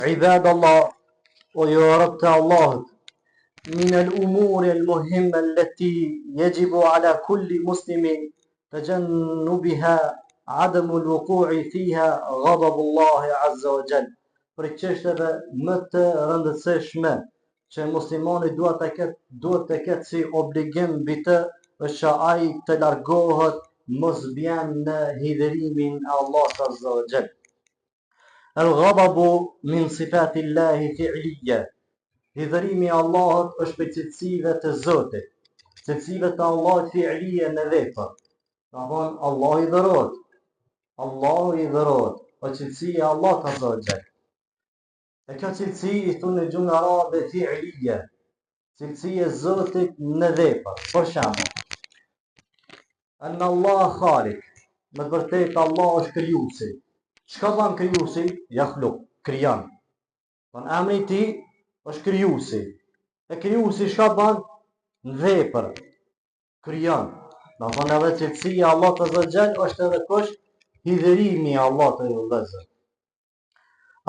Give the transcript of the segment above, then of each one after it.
عباد الله ويربط الله من الأمور المهمة التي يجب على كل مسلم تجنبها عدم الوقوع فيها غضب الله عز وجل. Për çështjeve më të rëndësishme që muslimani duhet të ketë si obligim mbi të është që ai të largohet mos bjen në hidhurimin e Allahut azza wa jall. El-ghadabu min sifatillahi fi'liyya. Hidhërimi i Allahut është për cilësive të Zotit. Cilësive të Allahut fi'liyya në vepër. Do thonë Allahu i dhërohet. Allahu i dhërohet. O cilësia e Allahut azza wa jall. E kjo cilësi i thonë në gjuhën arabe fi'liyya. Cilësia e Zotit në vepër. Për shembull, Anna Allah khaliq. Me vërtet Allah është krijuesi. Çka bën krijuesi? Yakhluq, krijon. Von emri i tij është krijuesi. E krijuesi çka bën? Në vepër. Krijon. Do thonë edhe cilësia e Allahut azza wa jall është edhe kush? Hidhërimi i Allahut te vëllezër.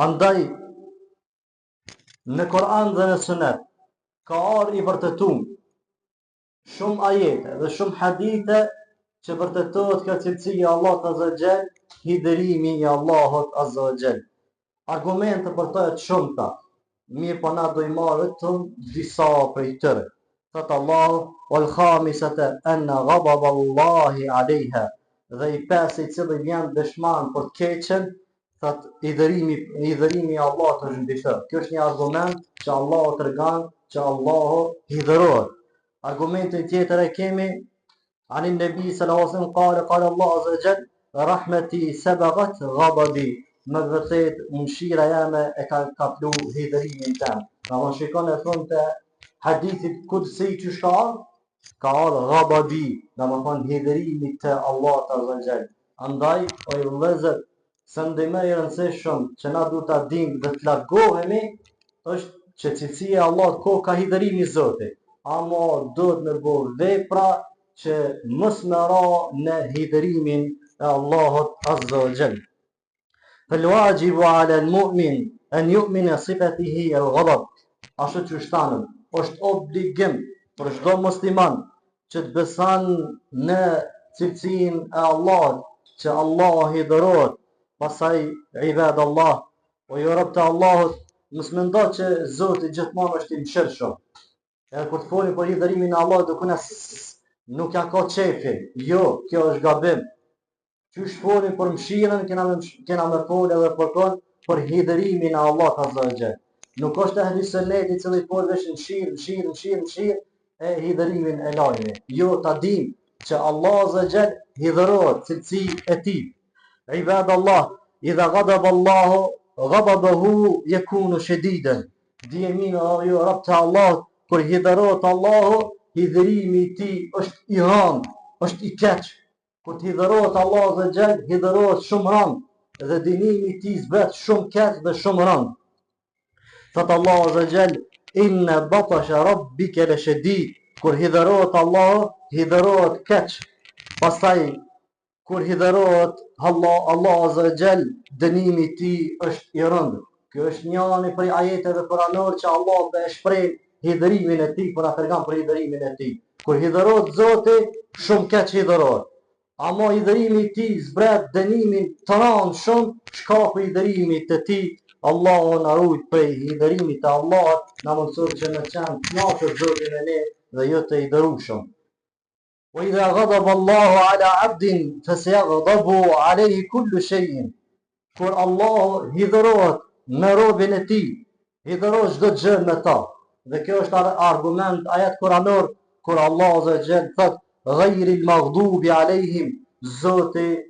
Andaj në Kur'an dhe në Sunet ka ardhur i vërtetuar shumë ajete dhe shumë hadithe që vërtetohet kjo cilësi e Allahut azza wa jall, hidhërimi i Allahut azza wa jall. Argumente për to të shumta, mirë po na do i marrë vetëm disa prej tyre. Thot Allahu wal khamisata anna ghadab Allahi alayha. Dhe i pesi i cili vjen dëshman për të keqen, thot hidhërimi i Allahut është mbi të. Kjo është një argument që Allahu tregon që Allahu hidhërohet. Argumentin tjetër e kemi عن النبي صلى الله عليه وسلم قال الله عز وجل رحمتي سبقت غضبي. Më vërtet mëshira jame e ka kaplu hidhërimin tem. Pra më shikon e thonë të hadithit kudsi që ka ardhur ghadabi, dhe më thonë hidhërimi të Allahut azza wa jall. Andaj, o i vëllezër, së ndime i rëndësishëm që na duhet ta dimë dhe të largohemi është që cilësia e Allahut ka hidhërimi i Zotit. Ama duhet me bërë vepra që mos më ra në hidhërimin e Allahut azza wa jall. فالواجب على المؤمن أن يؤمن صفته الغضب. Ashtu që shtanëm, është obligim për çdo musliman që të beson në cilësinë e Allahut, që Allah hidhërohet. Pastaj ibad Allah, o ju rob të Allahut, mos mendo që Zoti gjithmonë është i mëshirshëm. Edhe kur të foli për hidhërimin e Allahut, do kuna nuk ja ka çefin. Jo, kjo është gabim. Qysh folin për mëshirën, kena me folë edhe për hidhërimin e Allahut azza wa jall. Nuk është ehli sunnet i cili folë vesh mëshirë e hidhërimin e lajme. Jo, ta dim që Allah azza wa jall hidhërohet, cilësi e tij. Ibad Allah, idha ghadaba Allahu ghadabahu yakunu shadidan. Dijemin ju rob të Allahut, kur hidhërohet Allahu, hidhërimi i tij është i rënd, është i keq. Kur të hidhërohet Allah azza wa jall, hidhërohet shumë rënd dhe dënimi i tij zbret shumë keq dhe shumë rënd. Thot Allah azza wa jall, inna batasha rabbika la shadid. Kur hidhërohet Allah, hidhërohet keq. Pastaj kur hidhërohet Allah azza wa jall, dënimi i tij është i rënd. Kjo është njëri prej ajeteve kuranore që Allah e shpreh hidhërimin e tij, por na tregon për hidhërimin e tij. Kur hidhërohet Zoti, shumë keq hidhërohet. Ama hidhërimi i tij zbret dënimin të rënd shumë, shkaku i hidhërimit të tij. Allahu na ruaj prej hidhërimit të Allahut, na mëson që në qenë knaqur Zotin e ne dhe jo të hidhërueshëm. Wa idha ghadaba Allahu ala 'abdin fasayaghdabu 'alayhi kullu shay'in. Kur Allahu hidhërohet me robën e tij, hidhërohet çdo gjë me ta. Dhe kjo është argument ajet kuranor kur Allah azza wa jall thot ghayri al-maghdubi alayhim, Zoti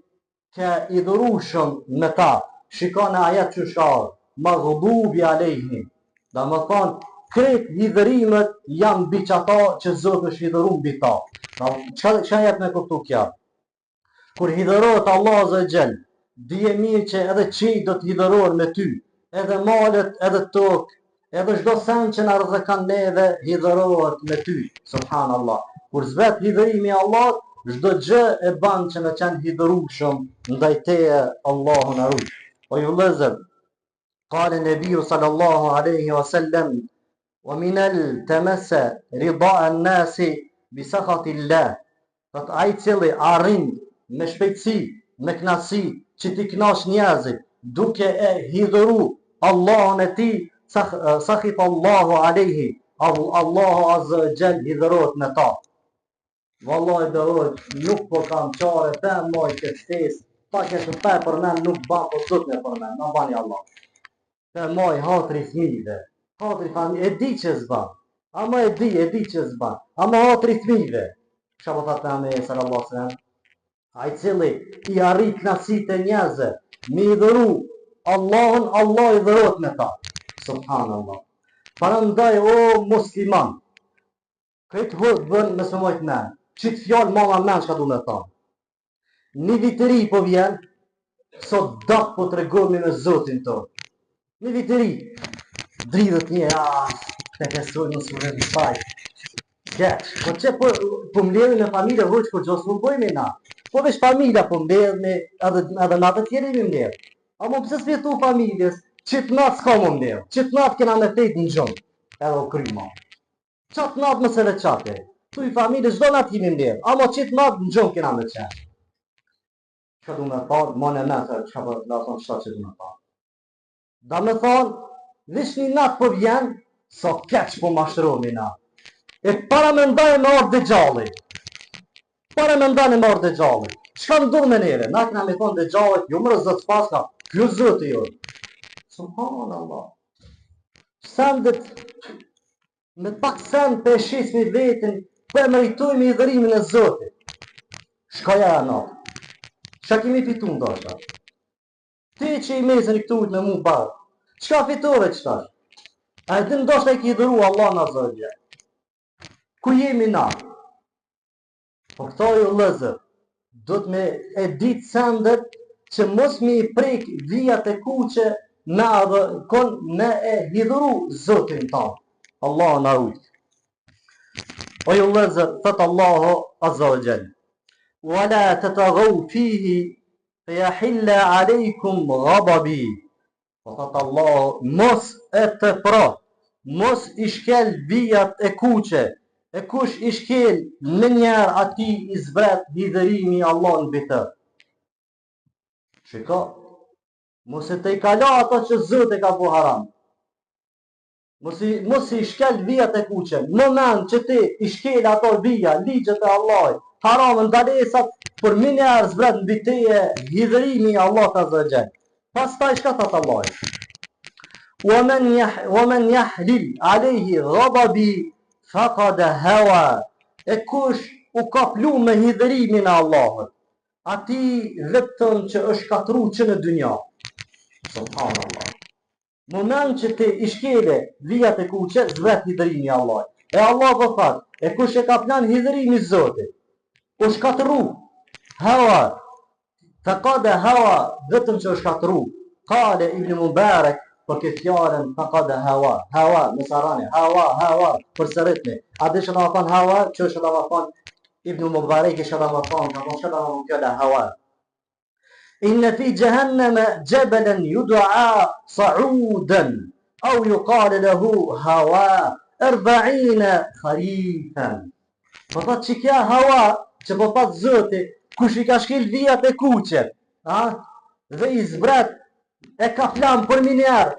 ka hidhërueshëm me ta. Shikoni ajet që shkar maghdubi alayhim. Dhe më thonë krejt hidhërimet janë mbi ata që Zoti është hidhëruar mbi ta. Çka jep me kuptu kja? Kur hidhërohet Allah azza wa jall, dije mirë që edhe qi do të hidhërohet me ty, edhe malet, edhe tokë, edhe çdo sen që na rrezikon neve hidhërohet me ty. Subhanallah. Kur zbet hidhërimi i Allahut, çdo gjë e bën që me qenë hidhërueshëm ndaj teje, Allahu na ruaj. O ju vëllezër, قال النبي صلى الله عليه وسلم ومن التمس رضاء الناس بسخط الله. Thot ai cili arrin me shpejtësi, me knasi, që ti knash njerëzit, duke e hidhuru Allahun e ti, sakhit Allahu alaihi, Allahu azza wa jall hidhurot me ta. Wallahi dëroj, nuk po kam qare, të moj këtë stes, pa këtë pe për men, nuk ban, po sot me për men, në bani Allah. Të moj hatri fmive, hatri familje, e di që zban, ama e di që zban, ama hatri fmive. Kësha po thate me sallallahu sallam, a i cili i arri knasit e njerëzve, mi i dhëru Allahun, Allah i dhërot me ta. Subhanallah. Parandaj o musliman, këtë hëtë bën me së mojtë men, qitë fjallë mama men shka du me ta. Një vitëri po vjen, sot dak po të regomi me zotin tonë. Një vitëri, dridhët një, të kësoj në surën në spaj. Keq, po që po mbledhë me familje vëq, po gjosë më bojme na. Po vesh familja po mbledhë me edhe në të tjeri me mbledhë. A mo pëse s'vjetu familjes, qitë natë s'ka më mbledhë, qitë natë kena me fejt në gjumë, edhe o kryma. Qatë natë më se veçate, tu i familje zdo natë kimi mbledhë, a mo qitë natë në gjumë kena me qenë. Që du me parë, ma në metë, që ka da thonë qëta që du me parë. Da me thonë, vish një natë po vjen, so keq po mashtëroni natë. E para me ndajnë me orë dhe gjalli. Para me ndajnë me orë dhe gjalli. Qka ndur me neve? Na këna me thonë dhe gjalli, ju mërë zëtë paska, kjo zëtë jo. Subhanallah. Sendet, me pak send për shismi vetin, për meritujme i dhërimin e zëtit. Shkaja e natë. Qa kemi fitu ndashta? Ti që i mezën i këtujt me mu barë. Qka fitore qëtash? A e din ndashta i ki dhëru Allah në zëgje. Ku jemi na? Po këta ju lëzër, do të me e ditë sendet që mos mi i prek vijat e kuqe me adhe kon me e hidhuru zotin ta. Allah në ujtë. O ju lëzër, thëtë Allahu azza wa jall. Wala të të gau fihi, fe jahilla alejkum gababi. Po thëtë Allahu, mos e të pra, mos i shkel vijat e kuqe, e kush i shkel në njerë ati i zbret hidhërimi Allah në bitër. Shiko, mos e të i kala ato që zët e ka bu haram. Mos i shkel vijat e kuqe. Në men që ti i shkel ato vija, ligjet e Allah, haramën dalesat, për më njerë zbret në bitëje hidhërimi Allah të zëgjen. Pas ta i shka thët Allah. وَمَنْ يَحْلِلْ عَلَيْهِ غَضَبِي faqad hawa, e kush u ka plu me hidhërimin e Allahut, ati vetëm që është katru që në dynja. Subhanallah. Moment që ti i shkele vijat e kuqe, zvet hidhërimi e Allahut. E Allah po thot, e kush e ka plan hidhërimi Zotit, u shkatru, hawa, faqad hawa, vetëm që është katru. Kale Ibn Mubarak, për këtë fjallën faqad hawa, hawa, në sarane, hawa, për së rritme. A dhe që da më thonë hawa, që që da më thonë Ibn Mubarak, që da më thonë, që da më kjole hawa. Inne fi gjehenneme gjebelen yudua sa'uden, au ju kale lehu hawa, 40 kharifan. Po thot që kja hawa, që po thot zëti, kush i ka shkel vijat e kuqe, dhe i zbret, e ka flam për minjarë,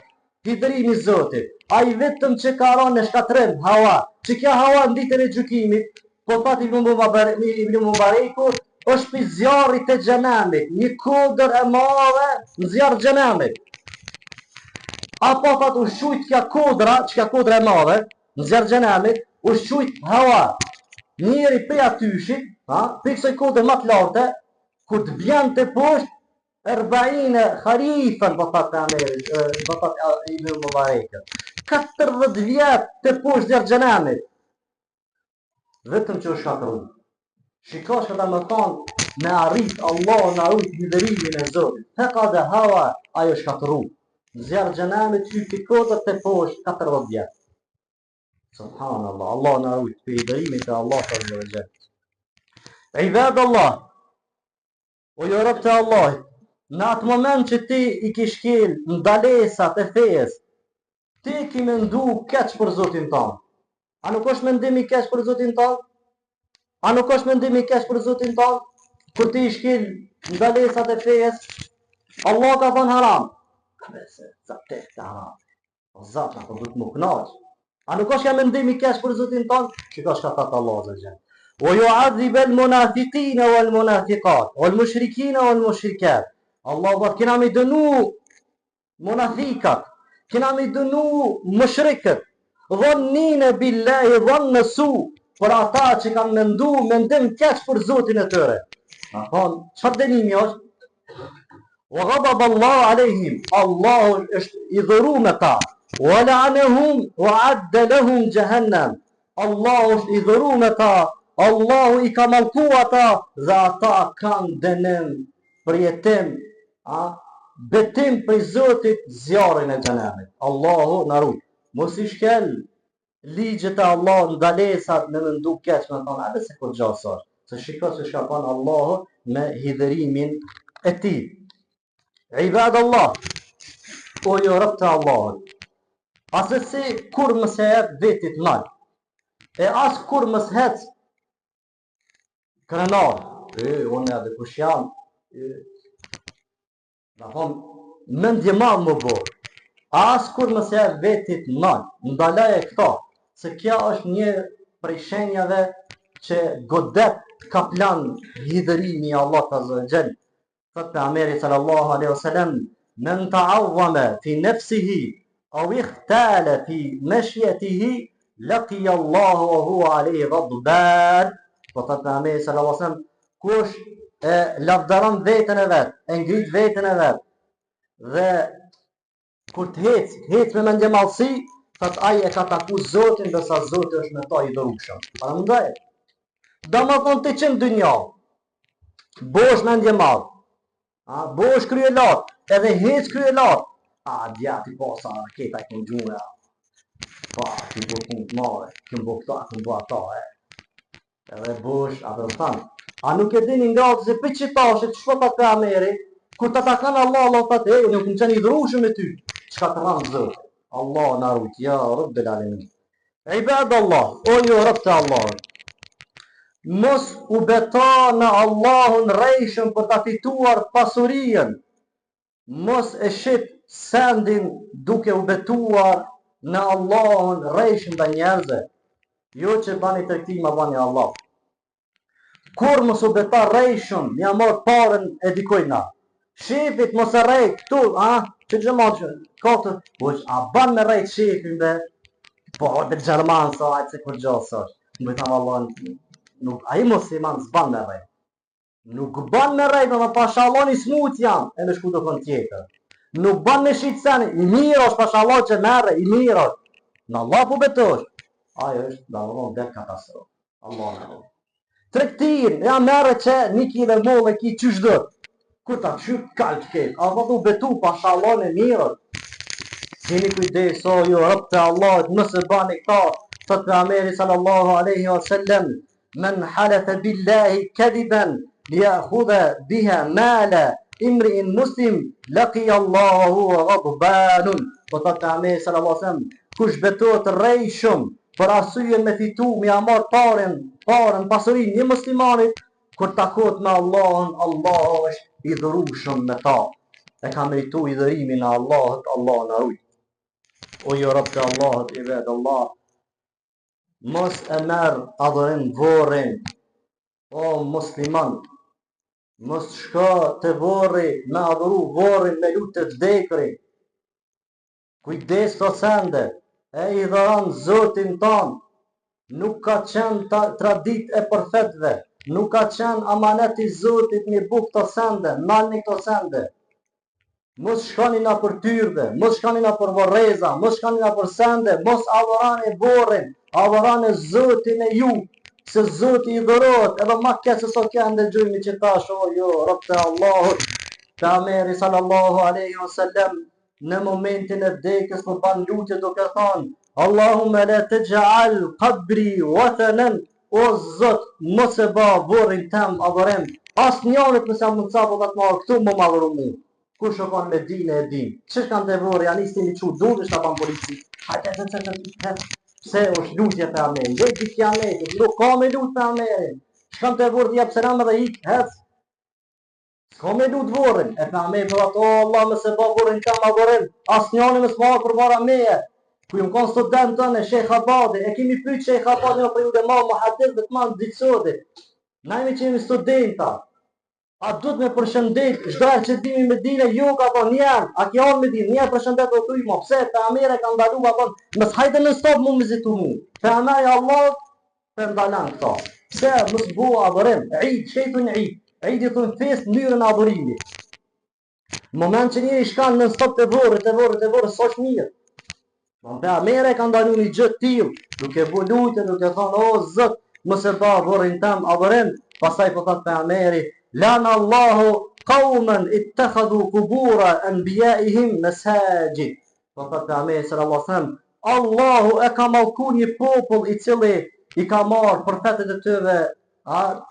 hidhërimi Zotit. A i vetëm që ka ranë në shkatrim, hawa, që kja hawa në ditën e gjukimit, po thot Ibn Mubaraku, është për zjarit e gjenamit, një kodër e madhe në zjarë gjenamit. Apo thot u shujt kja kodra, që kja kodra e madhe, në zjarë gjenamit, u shujt hawa, njeri për atyshit, për kësoj kodër më të lartë, kur të vjen të poshtë, 40 kharifan, po thot Ibn Mubarak. 40 vjet të poshtë zjarë gjenamit. Vetëm që është katru. Shikosh këta më thonë, me arrit Allah, në arrit hidhërimin e Zotit. Heka dhe hawa, ajo është katru. Në zjarë gjenamit, që i kodër të poshtë 40 vjet. Subhanallah, Allah në arrit për hidhërimin të Allah të zërgjët. Ibad Allah, o jo rëbë të Allahit, Në atë moment që ti i kish kel ndalesat e fejes, ti ki mendu keq për Zotin tonë. A nuk është mendim i keq për Zotin tonë? A nuk është mendim i keq për Zotin tonë? Kur ti i shkel ndalesat e fejes, Allah ka thënë haram. Se te haram. O Zot, apo duhet më kënaq. A nuk është ka mendim i keq për Zotin tonë? Çka ka thënë Allah azza jall. Wa yu'adhib al-munafiqina wal-munafiqat wal-mushrikina wal-mushrikat. Allah do kena me dënu munafikat, kena me dënu mushrikët, dhannina billahi dhanna su, për ata që kanë mendu mendim keq për Zotin e tyre. Çfarë dënimi është? Wa ghadaba Allah alehim, Allah është i dhëruar me ta. Wa la'anahum wa adda lahum jahannam. Allah është i dhëruar me ta, Allahu i ka mallku ata dhe ata kanë dënim për jetim, betim për Zotit zjarrin e xhenemit. Allahu na ruaj. Mos i shkel ligjet e Allah ndalesat me mendu keq, me thonë edhe se kur gjasor. Se shiko se shka thonë Allahu me hidhërimin e tij. Ibad Allah, o jo rob të Allahut, asesi kur mos e jep vetit nal, e as kur mos hec krenar, unë edhe kush jam, në thonë, mendje madh më bo, as kur mos e jep vetit nal, ndalaje këto, se kja është një prej shenjave që godet ka plan hidhërimi i Allah azza wa jall. Thot pejgamberi sallallahu alaihi wasallam, men ta'awwama fi nafsihi aw ikhtala fi mashyatihi laqiya Allah wa huwa alayhi ghadban. Thot pejgamberi sallallahu alaihi wasallam, kush e lavdëron veten e vet, e ngrit veten e vet, dhe kur të hec me mendje mallësi, thot ai e ka taku Zotin, ndërsa Zoti është me ta i dhërueshëm. Prandaj, domethënë ti që në dynjë, bosh mendje madh, bosh kryelat, edhe hec kryelat, djati posa raketa i kënë gjuna, ti po punë të mare, këmë bo këta, këmë bo ata, edhe bosh, atë dhe thanë, a nuk e dini nga të se për qitashit, që shpotat për Ameri, kur të takan Allah të të unë këmë qenë i dhrushëm me ty, qka të ranë zërë, Allah në rujt, ja, rëbë dhe lalimin. Ibad Allah, o jo rëbë të Allah, mos u beta në Allahun rejshëm për të fituar pasurien, mos e shit sendin duke u betuar në Allahun rejshëm dhe njerëzve, jo që bani të këti ma bani Allah. Kur mos u beta rejshëm, një amor parën e dikojna, shefit mos e rej këtu, që gjëmat që, katë, a ban me rejt shefin dhe, po, dhe Gjerman sa, ajtë se kur gjasë është, më bëjtam Allah, nuk, a i musliman s'ban me rejt. Nuk ban me rejt, në pasha Allah një smut jam, e me shku të kënë tjetër. Nuk ban me shqitë seni, i mirë është pasha Allah që merre, i mirë është. Në Allah po betosh, ajo është, në Allah dhe katastrofë. Allah në Allah. Trektin, ja merre që një kile mollë e ki qysh dhët. Kur ta qysh kalq ketë, a vëdu betu pasha Allah në mirë është. Keni kujdes, o jo, rëbë të Allah, nëse bani këta, thot për Ameri sallallahu aleyhi wa sallam, men halafe billahi kadiben, lja khudha biha mala, imri'in muslim, laqi Allahu wa ghadbanun. Po thot për Ameri sallallahu aleyhi wa sallam, kush betot rejshëm, për asyje me fitu, me amar parën, pasurin një muslimanit, kur takot me Allahun, Allah është i dhurushëm me ta. E ka meritu i dhërimin e Allahut, Allah në rujt. O jo rëbë të Allahut, i vedë Allah, mos e merë adhërin vorin, o musliman, mos shka të vori me adhuru vorin me lutë të vdekri, kujdes të sende, e i dharan Zotin tanë, nuk ka qenë tradit e përfetve, nuk ka qenë amanet i Zotit një buk të sende, nalni të sende. Mos shkani na për tyrde, mos shkani na për vorreza, mos shkani na për sende, mos adhurani vorrin, adhurani Zotin e ju, se Zoti i dhurot, edhe ma keq se sot kanë ndëgjojmë që tash, o jo, rob të Allahut, pejgamberi sallallahu alaihi wasallam në momentin e vdekjes po ban lutje duke thënë, Allahumma la taj'al qabri wathanan, o Zot, mos e ba burrin tem adhurim, as njanët nëse jam mundca po ta të marrë këtu më madhuru mu. Kur shokon me dine e din. Çish kanë të burri, janë istin i çu duhet ta ban polici. Pse është lutje për Amerin? Dhe di kiametit, nuk ka me lut për Amerin. Shkon të burri jap selam edhe ik, hec. S'ka me lut burrin. E për Amerin thotë, o Allah, mos e ba burrin tem adhurim, as njanën mos marrë përpara meje. Ku jam kon student tonë Sheikh Abadi, e kemi pyet Sheikh Abadi në periudhë më muhaddith dhe të më diksodi. Na jemi qenë studenta. A duhet me përshëndet çdo herë që dimi me dine ju ka po njerë, a ki on me dine, njerë përshëndet o tuj mo, pse për Amere ka ndalu ma bon, mës hajde në stop mu vizitu mu, për Amere Allah për ndalan këta, pse mës bua adhurim, id, shetun id i thun fest njërën adhurimi. Moment që njëri shkan në stop të vorët, s'osh mirë. Për Amere ka ndalu një gjë t'il, duke bu lutje, duke thonë, o zët, mës e ba vorin tem adhurim, pasaj po thot për Ameri, Lan Allahu qauman ittakhadhu qubura anbiya'ihim masajid. Po thot Pejgamberi sallallahu alaihi wasallam, Allahu e ka mallku një popull i cili i ka marrë profetët e tyre,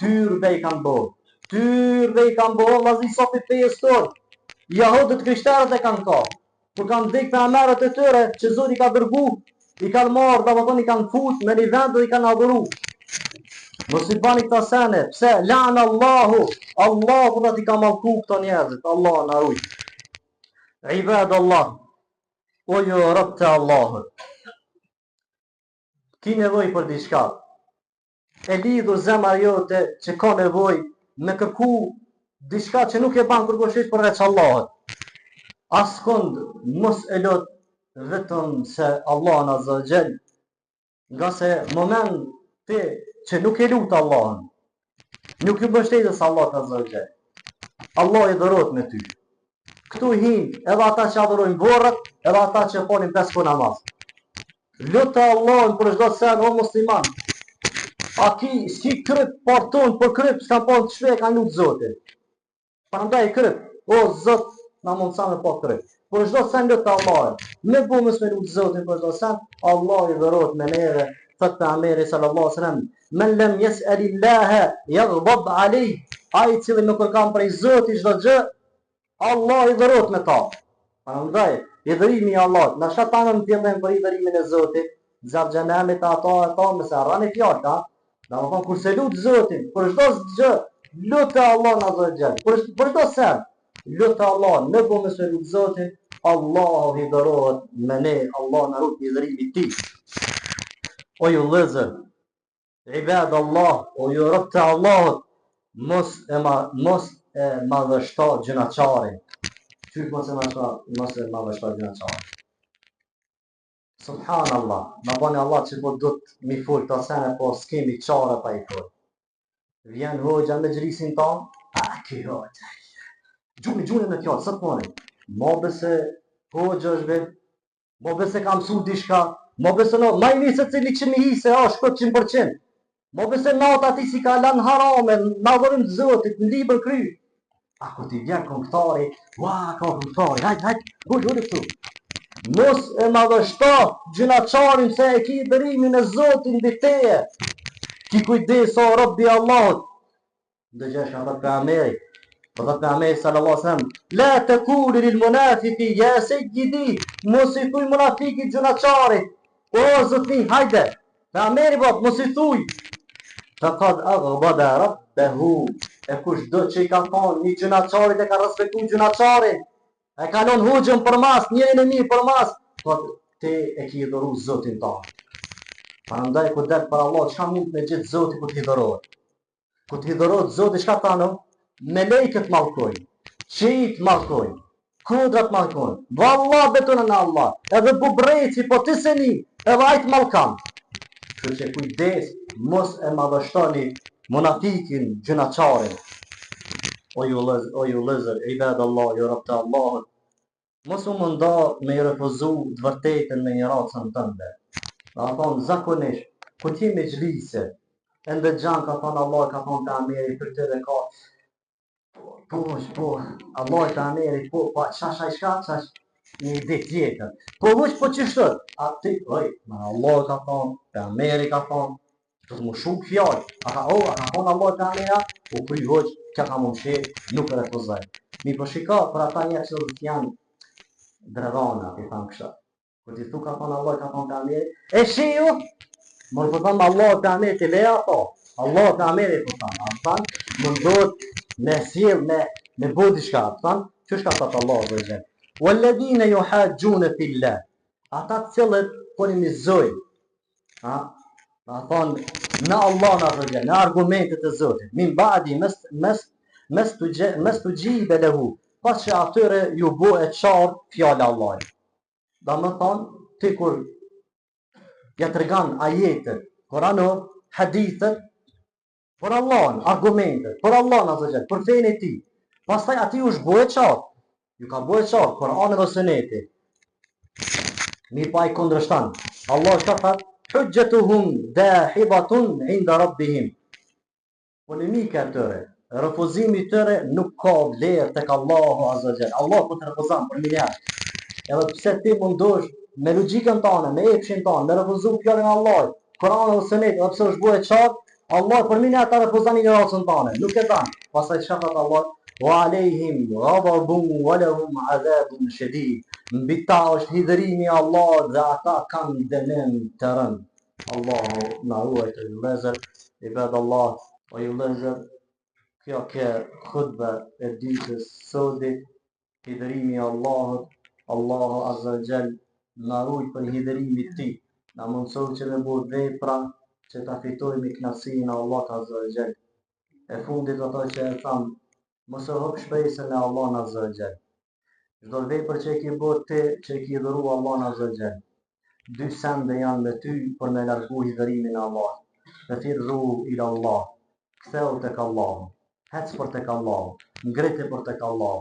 tyrbe i kanë bërë. Tyrbe i kanë bërë, vllazi sofi pestor. Jahudët krishterët e kanë ka. Kur kanë dhënë pejgamberët e tyre, që Zoti ka dërgu, i kanë marrë, domethënë i kanë fut në një vend dhe i kanë adhuru. Mos i bani këta sene, pse? Lan Allahu, Allahu dhe ti ka mallku këto njerëzit, Allah na ruaj. Ibad Allah, o ju rob të Allahut. Ki nevoj për diçka. E lidhur zemra jote që ka nevoj me kërku diçka që nuk e ban kërkoshit përveç Allahut. Askund mos e lot vetëm se Allah na zgjel, nga se moment që nuk e lutë Allahën, nuk ju mbështetës Allah të zërgje. Allah i dhërot me ty. Këtu hinë edhe ata që adhërojnë borët, edhe ata që ponin 5 ku namaz. Lutë Allahën për çdo sen, o musliman. A s'ki kryp parton për kryp, s'ka ponë të shve, kanë lutë Zotin. Prandaj kryp, o Zot, na mundësa me po kryp. Për çdo sen lutë Allahën. Me bumës me lutë Zotin për çdo sen, Allah i dhërot me neve. Thot Pejgamberi sallallahu alaihi wasallam, men lam yas'alillaha yaghdab alayh. Ai cili nuk kërkan prej Zotit çdo gjë, Allah i dhërot me ta. Prandaj, i dhërimi i Allahut, na shatanë ndjen për i dhërimin e Zotit, zat xhenamit ata me sa rani fjalë, domethënë kur se lut Zotin, për çdo gjë, lutë Allah na zgjat. Për çdo sen, lutë Allah, ne bëmë se lut Zotin, Allahu i dhërot me ne, Allah na rut i dhërimit të tij. O ju lëzër, ibad Allah, o ju rob të Allahut, mos e madhështo gjënaçarin. Qysh mos e madhështo gjënaçarin? Subhanallah, na bani Allah që po do të mi fol të sene, po s'kemi qare pa i fol. Vjen hoxha me gjrisin ton, ki hoxha. Gjuni me fjallë, së të moni. Mo bese hoxha është vetë, mo bese kam su dishka, mo bese no, ma i nisë cili që mi hi se është këtë 100%. Mo bese nata ti si ka lanë harame, na dhërim të Zotit, në libër kry. A ku ti vjen këngëtari, ka këngëtari, hajt, gullë këtu. Mos e madhështo gjënaçarin se e ki dërimin e Zotin mbi teje. Ki kujdes o robbi Allahut. Dëgjesh nga thot Pejgamberi. Po thot Pejgamberi sallallahu alaihi wasallam, la taqulu lil munafiqi ya sayyidi, mos i thuj munafikit gjënaçarit. O zotni, hajde. Pejgamberi mos i thuj. Faqad aghdaba rabbahu. E kush do që i ka thonë një gjënaçarit e ka respektu gjënaçarin. E kalon hoxhën për mas, njërin e mirë për mas, po te e ki dhuru Zotin tonë. Prandaj ku del për Allah, çka mund me gjithë Zoti ku t'i dhurojë? Ku t'i dhurojë Zoti, çka tano? Me lejkët mallkojnë, qit mallkojnë, kudrat mallkojnë. Vallah betonën në Allah, edhe bubreci, po ti se një, edhe ajt mallkan. Kështu që kujdes, mos e madhështoni munafikin, gjënaçarin. O ju lëzër, ibad Allah, ju rob të Allahut, mos u munda me i refuzu të vërtetën me një racën tënde. Ka thonë zakonisht, ku ti me gjlise, ende gjanë ka thonë Allah, ka thonë të Ameri, për të dhe ka, po, Allah të Ameri, po, qash, një ide tjetër. Po, po qështët, a ti, Allah ka thonë, të Ameri ka thonë, Të të më shumë fjallë, a ka thonë Allah të amina, u kry hoqë, që ka më mëshirë, nuk e refuzaj. Mi përshika për ata njerë që të janë dredhana, i thamë kështa. Kër ti thu ka thonë Allah, ka thonë të amiri, e shiju, më në përthamë Allah të amiri të leja, po, Allah të amiri përthamë, a thamë, më ndodhë me sjell, me bodi shka, a thamë, që shka thotë Allah dhe gjenë. Walladhina yuhajjuna fillah. Ata të cilët polemizojnë, a thonë, në Allah në rëgje, në argumentet e Zotit, min ba'di mes të gjibe lehu, pas që atyre ju bo e qarë fjallë Allah. Da më thonë, ti kur ja të regan ajetët, Koranor, hadithet, për Allah, argumentet, për Allah në rëgje, për fejnë e ti, pas taj ati u shbo e qarë, ju ka bo e qarë, Koranor dhe Suneti, mi pa i kundrështan. Allah shka thët, hujgjëtuhum dahibatun inda rabbihim. Polemika tëre, refuzimi tëre nuk ka vlerë tek Allahu Azza Jall. Allah po të refuzon për miliard. Edhe pse ti mundosh me logjikën tënde, me epshin tënd, me refuzu fjalën e Allahut, Kur'ani dhe Sunet, edhe pse është bëhet çart, Allah për miliard ta refuzon ignorancën tënde. Nuk e dan. Pastaj çka thot Allah? Wa alejhim ghadabun wa lahum adhabun shadid. Mbi ta është hidhërimi i Allahut dhe ata kanë dënim të rënd. Allahu na ruaj të vëllezër, ibad Allah, o ju vëllezër, kjo ke khutba e ditës sotit, hidhërimi i Allahut, Allahu Azza wa Jall na ruaj për hidhërimin e tij, na mundsoj që me bëj vepra që ta fitojmë kënaqësinë e Allahut Azza wa Jall. E fundit ato që e tham, mos e hop shpresën e Allahut Azza wa Jall. Çdo vepër që e ke bërë ti, që e ke dhuru Allahun Azza wa Jall, dy sende janë me ty për me largu hidhërimin e Allahut. Fafirru ila Allah, ktheu tek Allah, hec për tek Allah, ngriti për tek Allah.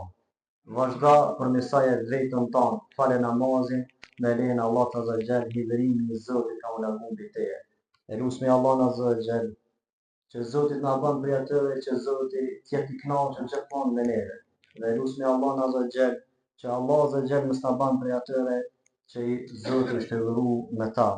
Vazhdo për mesaje vetën tonë, fale namazin, me lejnë Allah të Azza wa Jall, hidhërimin e Zotit ka u largu mbi teje. E lusmi Allah Azza wa Jall, që Zotit na bën prej atyre që Zoti t'jetë i kënaqur gjithmonë me neve. Dhe lusmi Allah Azza wa Jall, që Allah Azza wa Jall mos na bën prej atyre që Zoti është e dhuru me ta.